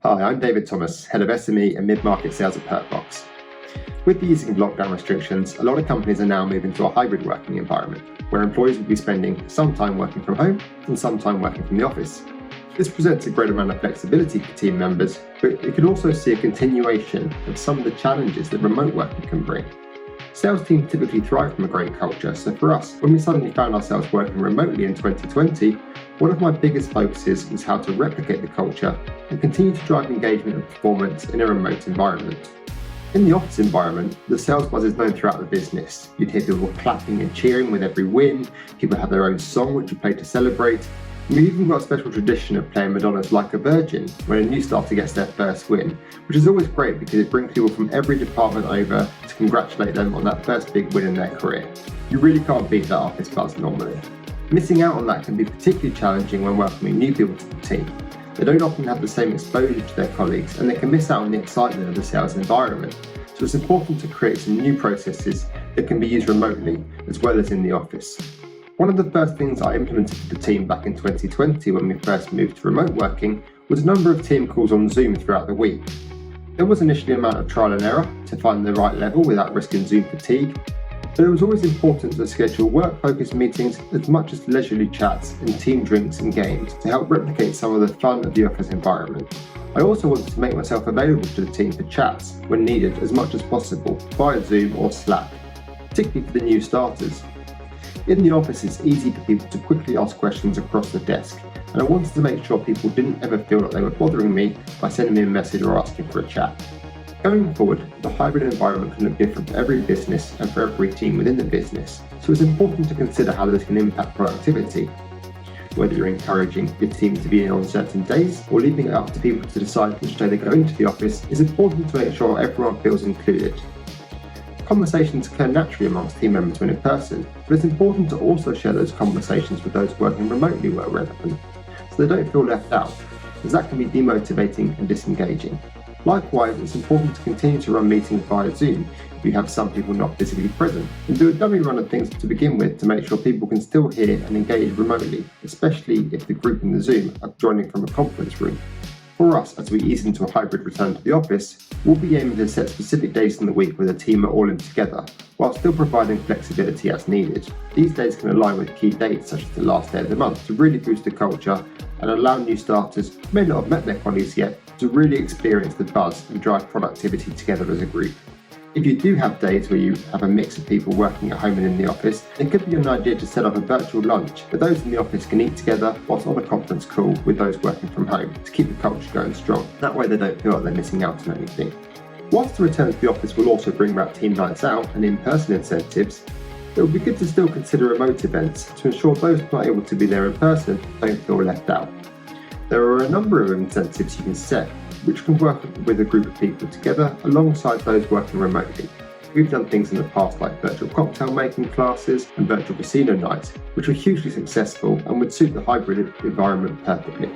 Hi, I'm David Thomas, Head of SME and Mid-Market Sales at Perkbox. With the easing of lockdown restrictions, a lot of companies are now moving to a hybrid working environment, where employees will be spending some time working from home and some time working from the office. This presents a great amount of flexibility for team members, but it could also see a continuation of some of the challenges that remote working can bring. Sales teams typically thrive from a great culture, so for us, when we suddenly found ourselves working remotely in 2020, one of my biggest focuses is how to replicate the culture and continue to drive engagement and performance in a remote environment. In the office environment, the sales buzz is known throughout the business. You'd hear people clapping and cheering with every win, people have their own song which you play to celebrate, and we've even got a special tradition of playing Madonna's Like a Virgin when a new starter gets their first win, which is always great because it brings people from every department over to congratulate them on that first big win in their career. You really can't beat that office buzz normally. Missing out on that can be particularly challenging when welcoming new people to the team. They don't often have the same exposure to their colleagues and they can miss out on the excitement of the sales environment. So it's important to create some new processes that can be used remotely as well as in the office. One of the first things I implemented for the team back in 2020 when we first moved to remote working was a number of team calls on Zoom throughout the week. There was initially an amount of trial and error to find the right level without risking Zoom fatigue, but it was always important to schedule work-focused meetings as much as leisurely chats and team drinks and games to help replicate some of the fun of the office environment. I also wanted to make myself available to the team for chats when needed as much as possible via Zoom or Slack, particularly for the new starters. In the office, it's easy for people to quickly ask questions across the desk, and I wanted to make sure people didn't ever feel like they were bothering me by sending me a message or asking for a chat. Going forward, the hybrid environment can look different for every business and for every team within the business, so it's important to consider how this can impact productivity. Whether you're encouraging your team to be in on certain days or leaving it up to people to decide which day they go into the office, it's important to make sure everyone feels included. Conversations occur naturally amongst team members when in person, but it's important to also share those conversations with those working remotely where relevant, so they don't feel left out, as that can be demotivating and disengaging. Likewise, it's important to continue to run meetings via Zoom if you have some people not physically present, and do a dummy run of things to begin with to make sure people can still hear and engage remotely, especially if the group in the Zoom are joining from a conference room. For us, as we ease into a hybrid return to the office, we'll be aiming to set specific days in the week where the team are all in together, while still providing flexibility as needed. These days can align with key dates such as the last day of the month to really boost the culture and allow new starters who may not have met their colleagues yet to really experience the buzz and drive productivity together as a group. If you do have days where you have a mix of people working at home and in the office, it could be an idea to set up a virtual lunch where those in the office can eat together whilst on a conference call with those working from home to keep the culture going strong. That way they don't feel like they're missing out on anything. Whilst the return to the office will also bring back team nights out and in-person incentives, it would be good to still consider remote events to ensure those not able to be there in person don't feel left out. There are a number of incentives you can set which can work with a group of people together alongside those working remotely. We've done things in the past like virtual cocktail making classes and virtual casino nights, which were hugely successful and would suit the hybrid environment perfectly.